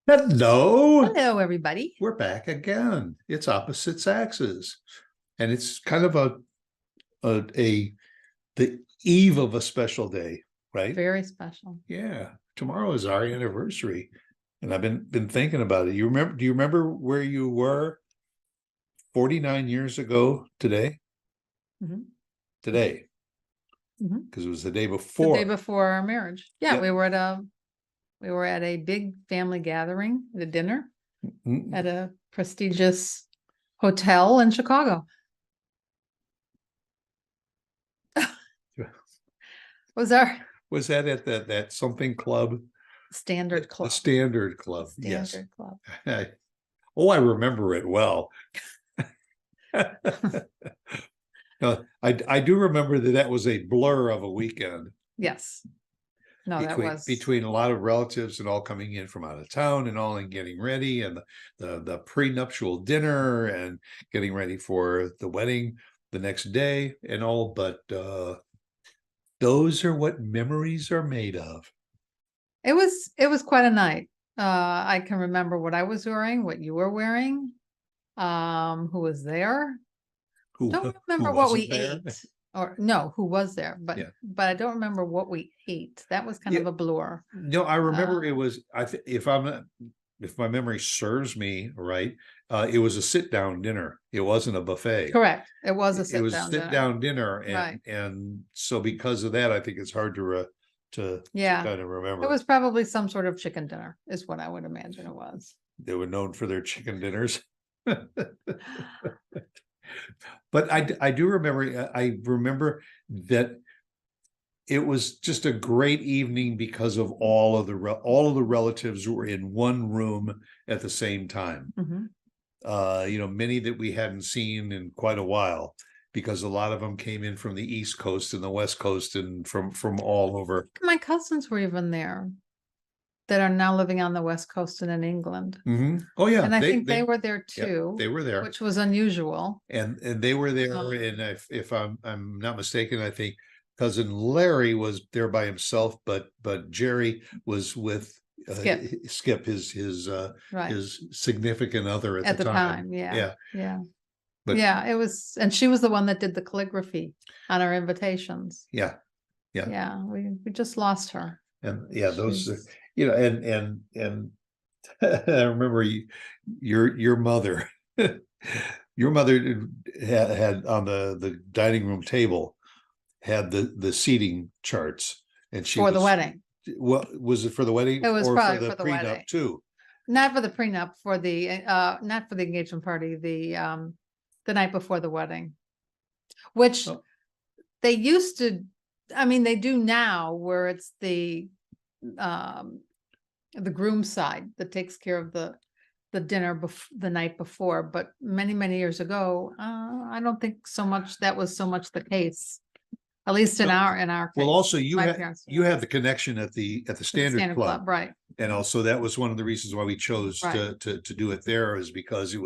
Hello, Hello, everybody. we're back again. It's opposite Saxes, and it's kind of a the eve of a special day, right? Very special. Yeah, tomorrow is our anniversary, and I've been thinking about it. You remember? Do you remember where you were 49 years ago today? Mhm. Today, Mhm. because it was the day The day before. before our marriage. Yeah, Yep. we were at a big family gathering, at a dinner Mm. at a prestigious hotel in Chicago. Was our Was that at that something club? standard The club. Standard Club. Yes. Standard club. Oh, I remember it well. No, I do remember that was a blur of a weekend Yes. No, that between was between a lot of relatives and all coming in from out of town and all and getting ready and the prenuptial dinner and getting ready for the wedding the next day and all. But those are what memories are made of. it was quite a night. I can remember what I was wearing, what you were wearing, who was there. Don't Who remember what we wasn't there? ate, or no, who was there, but Yeah. but I don't remember what we ate. That was kind Yeah. of a blur. No, I remember it Uh, was if my memory serves me right, it was a sit down dinner. It wasn't a buffet. Correct. It was a It was a sit-down sit dinner. down dinner, Right. and so because of that, I think it's hard to Yeah. kind of It remember. was probably some sort of chicken dinner, is what I would imagine it was. They were known for their chicken dinners. But I do remember I remember that it was just a great evening because of all of the relatives were in one room at the same time. Mhm. Many that we hadn't seen in quite a while because a lot of them came in from the East Coast and the West Coast and from all over. My cousins were even there that are now living on the West Coast and in England. Oh yeah, And I think they were there yeah, too, they were there, which was unusual. and they were there. Um, And if I'm not mistaken, I think cousin Larry was there by himself, but Jerry was with Skip, Skip, his right. his significant other At the the time. time, yeah. Yeah, Yeah. but Yeah, it was, and she was the one that did the calligraphy on our invitations. yeah, yeah, Yeah, we just lost her. and yeah, those She's and I remember your mother. Your mother had on the dining room table had the seating charts, and she for the was wedding. what was it for the wedding It was or for probably the for the prenup wedding. too? Not for the prenup, for the not for the engagement party, the night before the wedding. Which Oh, they used to, I mean, they do now, where it's um the groom side that takes care of the dinner the night before, but many years ago, I don't think that was so much the case, at least in no. our Well, case. also My parents, you had the connection at the the Standard Standard Club, Club, right? and also that was one of the reasons why we chose Right. to do it there, is because it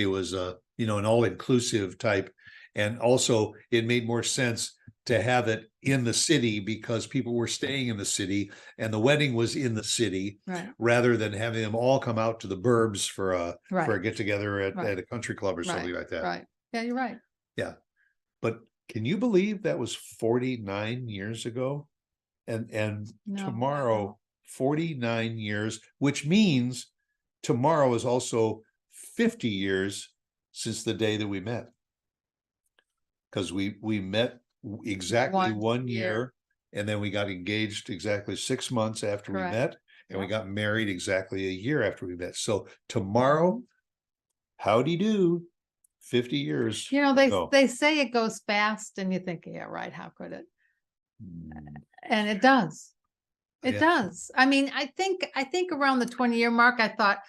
was an all inclusive type, and also it made more sense to have it in the city because people were staying in the city and the wedding was in the city, Right. rather than having them all come out to the burbs for a Right. get together at Right. a country club or something Right. like that. Right. Yeah, you're right. Yeah, but can you believe that was 49 years ago? And No, I tomorrow, know. 49 years, which means tomorrow is also 50 years since the day that we met, because we met exactly 1 year, and then we got engaged exactly 6 months after we Correct. met, and we Yep. got married exactly a year after we met. So tomorrow, howdy do, 50 years You know, ago. they say it goes fast, and you think, yeah, right, how could it? Mm, And it does. It yeah. does. I mean, I think around the 20-year mark, I thought,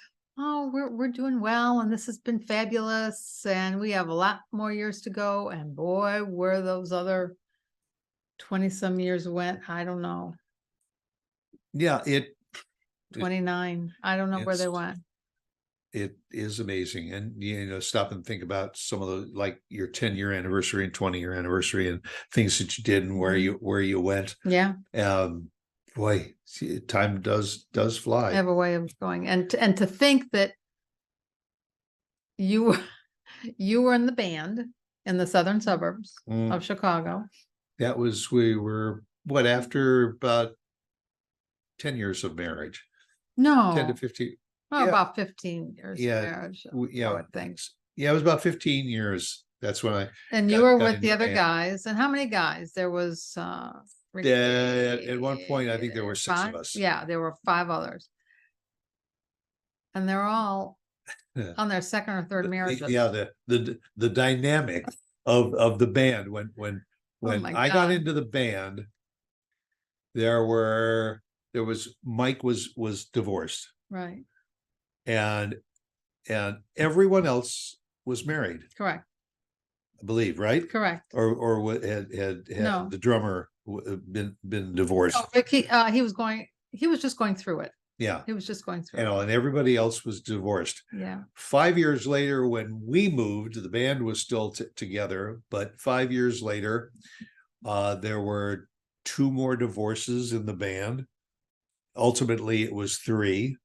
oh, we're doing well, and this has been fabulous, and we have a lot more years to go. And boy, where those other 20 some years went, I don't know. Yeah, 29. I don't know where they it's went. it is amazing. And stop and think about some of the, like, your 10-year anniversary and 20-year anniversary and things that you did and where Mhm. you went. Yeah. Um, Boy, see, time does fly. have a way of going. And to think that you were you were in the band in the southern suburbs Mm, of Chicago. that was, we were, what, after about 10 years of marriage, 10 to No, 15. oh, Yeah, about 15 years of yeah, marriage, I yeah, would think. yeah, it was about 15 years. That's when I And you got were got with the into other band. guys. And how many guys? There was At one point, I think there were 6 of five. us. Yeah, there were 5 others. And they're all Yeah. on their second or third marriages. Yeah, the dynamic of the band when Oh my I got God. into the band, there was Mike was divorced, Right. and everyone else was married, Correct. I believe, right? Correct. Or what had No. the drummer been divorced? Oh, Ricky, he was just going through it. Yeah, He was just going through you it. know, and everybody else was divorced. Yeah. 5 years later, when we moved, the band was still together, but 5 years later, there were 2 more divorces in the band. Ultimately, it was 3.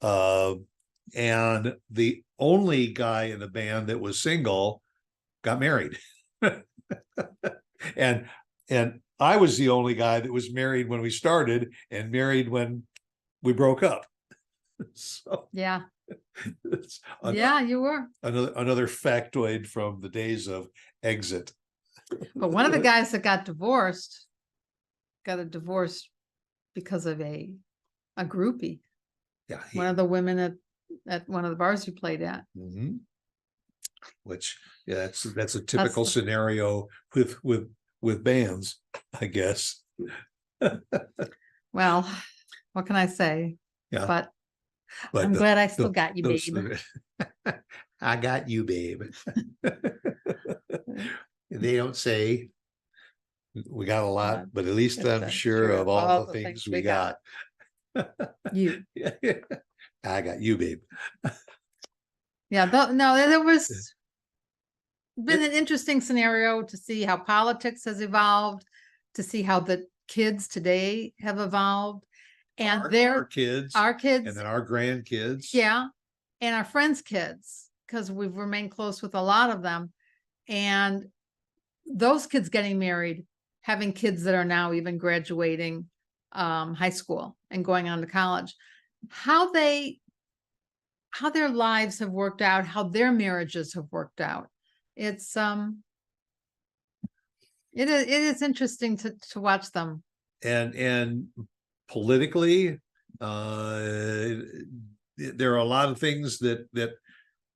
And the only guy in the band that was single got married. and I was the only guy that was married when we started and married when we broke up. So Yeah. it's Yeah, you were. another factoid from the days of Exit. But one of the guys that got a divorce because of a groupie. Yeah, One of the women at one of the bars you played at. mhm. Which, yeah, that's a typical the- scenario with bands, I guess. Well, what can I say? Yeah. But But I'm glad I still got you, babe. I got you, babe. They don't say we got a lot, but at least Yes, I'm sure of all the things we got. You. I got you, babe. Yeah, no, there was been an interesting scenario to see how politics has evolved, to see how the kids today have evolved, and Our kids, our kids, and then our grandkids. yeah, and our friends' kids, because we've remained close with a lot of them, and those kids getting married, having kids that are now even graduating high school and going on to college, how their lives have worked out, how their marriages have worked out. It's it is interesting to watch them. And politically, there are a lot of things that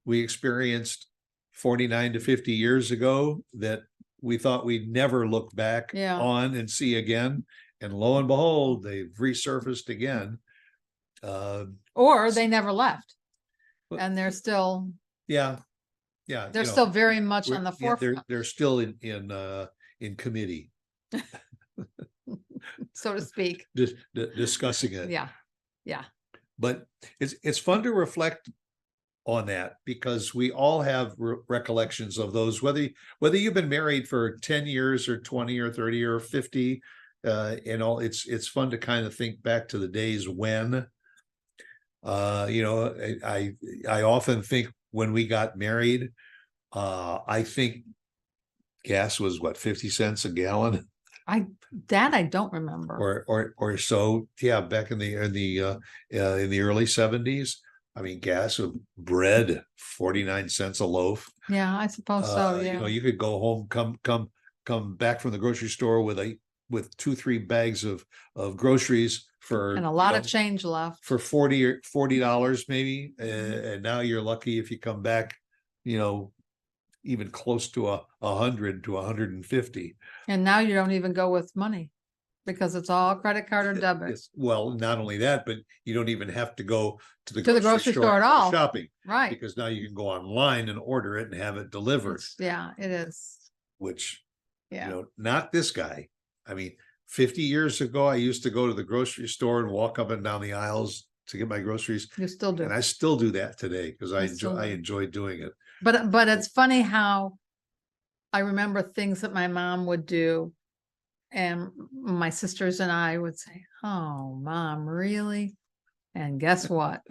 we experienced 49 to 50 years ago that we thought we'd never look back on and see again. And lo and behold, they've resurfaced again. Or they never left. And they're still, they're still very much on the forefront. They're still in committee, so to speak, discussing it. Yeah. But it's fun to reflect on that, because we all have recollections of those, whether you've been married for 10 years or 20 or 30 or 50, it's fun to kind of think back to the days when, I often think when we got married, I think gas was what, 50 cents a gallon. I don't remember. Or so. Yeah, back in the early 70s. I mean, gas of bread, 49 cents a loaf. Yeah, I suppose so. Yeah. You could go home, come back from the grocery store with 2-3 bags of groceries for, and a lot of change left for $40 maybe. And now you're lucky if you come back, even close to 100 to 150. And now you don't even go with money, because it's all credit card or debit. Well, not only that, but you don't even have to go to the grocery store at all. Shopping. Right. Because now you can go online and order it and have it delivered. It is. Which, not this guy. I mean, 50 years ago, I used to go to the grocery store and walk up and down the aisles to get my groceries. You still do. And I still do that today because I enjoy doing it. But it's funny how I remember things that my mom would do And my sisters and I would say, "Oh, Mom, really?" And guess what?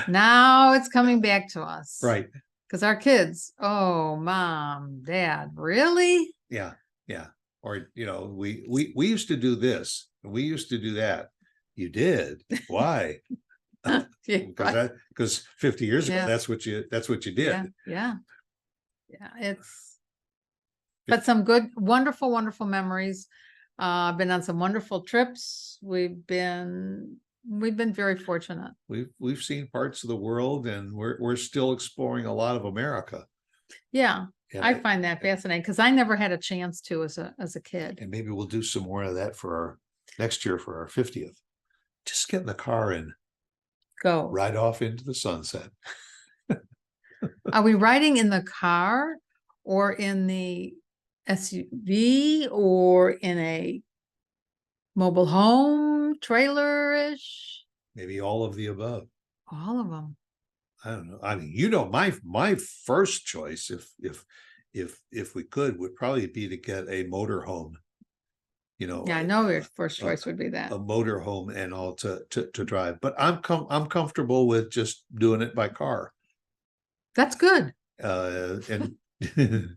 Now it's coming back to us. Right. Because our kids, "Oh, Mom, Dad, really?" Yeah. Yeah. Or, we used to do this, and we used to do that. You did. Why? Yeah, Because 50 years ago, Yeah. that's what you yeah, did. yeah, yeah. But some good, wonderful, wonderful memories. I've been on some wonderful trips. We've been very fortunate. We've seen parts of the world, and we're still exploring a lot of America. Yeah, And I find that fascinating because I never had a chance to as a kid. and maybe we'll do some more of that for our next year for our 50th. Just get in the car and Go. ride off into the sunset. Are we riding in the car or in the SUV or in a mobile home, trailer-ish? Maybe all of the above. All of them. I don't know. I mean, my first choice, if we could, would probably be to get a motorhome. Yeah, I know your first choice would be that. A motorhome and all to drive. But I'm comfortable with just doing it by car. That's good. And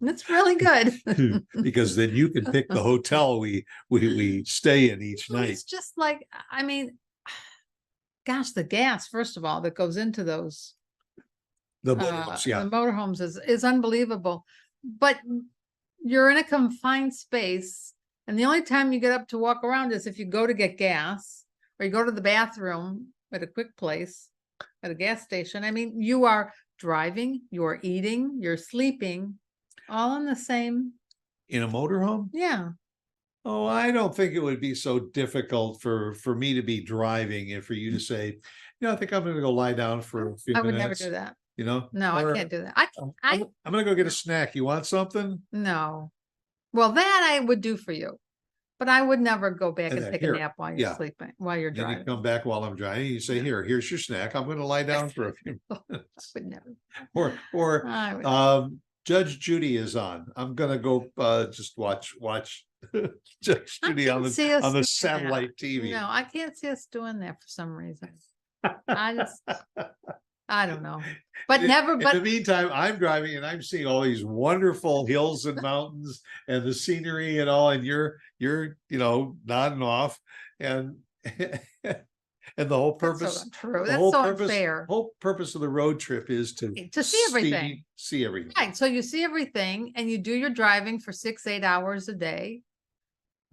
That's really good. because then you can pick the hotel we stay in each Well, night. it's just like, I mean, gosh, the gas, first of all, that goes into those The motorhomes, yeah. the motorhomes is unbelievable. But you're in a confined space, and the only time you get up to walk around is if you go to get gas or you go to the bathroom at a quick place, at a gas station. I mean, you are driving, you're eating, you're sleeping, all in the same. In a motorhome? Yeah. Oh, I don't think it would be so difficult for me to be driving and for you to say, I think I'm gonna go lie down for a few I would never minutes. do that. You know? No, I Or, can't do that. I'm I gonna go get a snack. You want something? no. Well, that I would do for you, but I would never go back And and then take a here, nap while you're yeah. sleeping, while you're Then you driving. come back while I'm driving. You say, here's your snack. I'm gonna lie down for a few I minutes. would never. Or I would Judge Judy is on. I'm gonna go just watch Judge I Judy can't see us on the doing satellite that. TV. No, I can't see us doing that for some reason. I don't know. But never, In the but meantime, I'm driving and I'm seeing all these wonderful hills and mountains and the scenery and all, and you're nodding off, and and the whole that's so purpose untrue. the That's whole so purpose unfair. whole purpose of the road trip is to see everything. see everything. Right. So you see everything and you do your driving for 6-8 hours a day,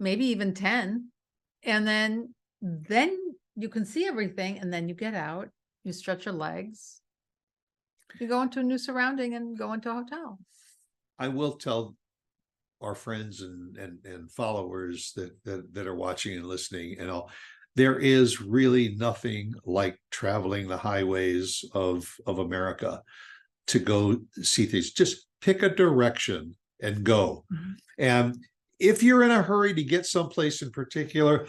maybe even 10. And then you can see everything, and then you get out, you stretch your legs, you go into a new surrounding and go into a hotel. I will tell our friends and followers that are watching and listening and all, there is really nothing like traveling the highways of America to go see things. Just pick a direction and go. Mhm. And if you're in a hurry to get someplace in particular,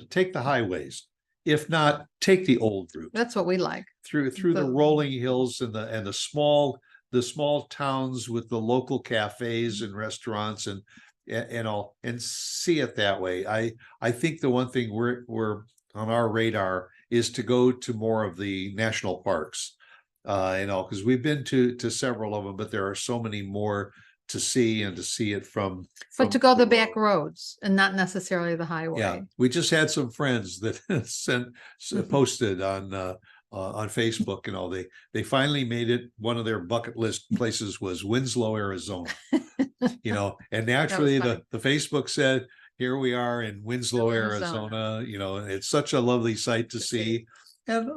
take the highways. If not, take the old route. That's what we like. Through the rolling hills and the small towns with the local cafes and restaurants and all, and see it that way. I think the one thing we're on our radar is to go to more of the national parks, because we've been to several of them, but there are so many more to see and to see it from But to go the road. back roads and not necessarily the highway. Yeah, we just had some friends that posted on Facebook and all. They finally made it. One of their bucket list places was Winslow, Arizona. And naturally the Facebook said, here we are in Winslow, Arizona. It's such a lovely sight to see. And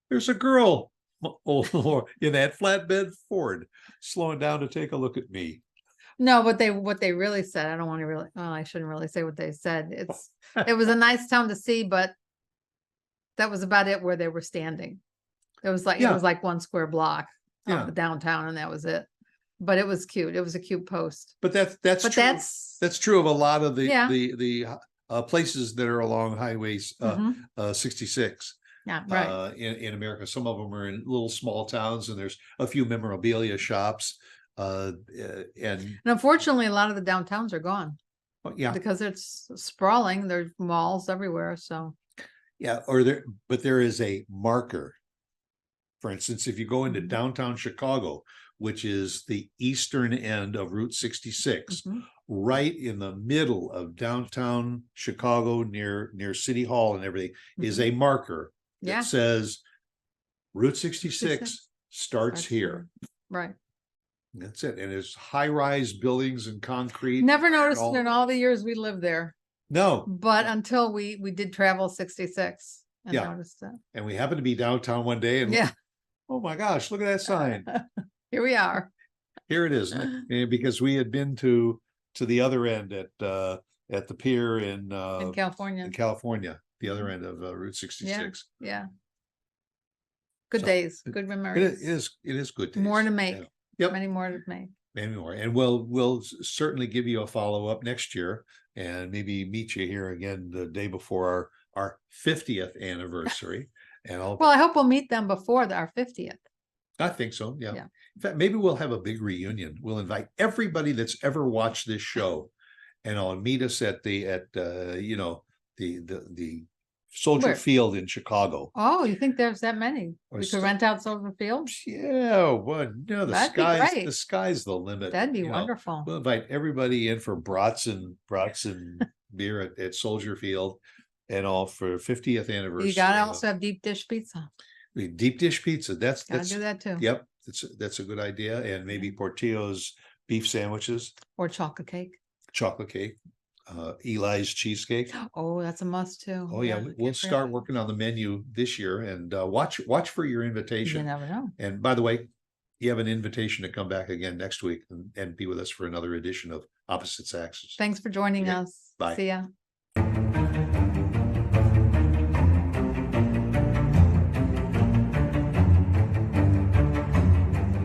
there's a girl in that flatbed Ford slowing down to take a look at me. No, what they really said, I don't want to really, well, I shouldn't really say what they said. It was a nice town to see, but that was about it where they were standing. It was like 1 square block of the downtown, and that was it. But it was cute. It was a cute post. But that's true of a lot of the places that are along highways 66. Yeah, right. In America. Some of them are in little small towns, and there's a few memorabilia shops. And unfortunately, a lot of the downtowns are gone. Yeah, because it's sprawling, there's malls everywhere, so. yeah, but there is a marker. For instance, if you go into Mhm. downtown Chicago, which is the eastern end of Route 66, Mhm. right in the middle of downtown Chicago near City Hall and everything, is Mhm. a marker Yeah. that says Route 66 66 starts here. Right. That's it. And it's high-rise buildings and concrete. Never and noticed all- it in all the years we lived there, No, but until we did travel 66 and Yeah. noticed it. and we happened to be downtown one day and Yeah. oh my gosh, look at that sign. Here we are. Here it is. And because we had been to the other end at the pier In California. in California, the other Mhm. end of Route 66. Yeah. Good So, days, good memories. It is good days. More to make. Yeah. Yep. Many more to make. Many more. And we'll certainly give you a follow-up next year and maybe meet you here again the day before our 50th anniversary. And Well, I hope we'll meet them before our 50th. I think so. Yeah. Yeah. In fact, maybe we'll have a big reunion. We'll invite everybody that's ever watched this show and I'll meet us at the Soldier Where? Field in Chicago. Oh, you think there's that many? Or We so- could rent out Silver Field? Yeah, well, no, That'd be great. the sky's the limit. That'd be you know. wonderful. We'll invite everybody in for brats and beer at Soldier Field and all for 50th anniversary. You gotta also have deep dish pizza. Deep dish pizza. Gotta That's do that too. Yep, that's a good idea. And maybe Portillo's beef sandwiches, Or chocolate cake. chocolate cake, Eli's cheesecake. Oh, that's a must too. Oh yeah, I we'll can't start forget. working on the menu this year and watch for your You invitation. never know. And by the way, you have an invitation to come back again next week and be with us for another edition of Opposite Saxes. Thanks for joining Yeah. us. Bye. See ya.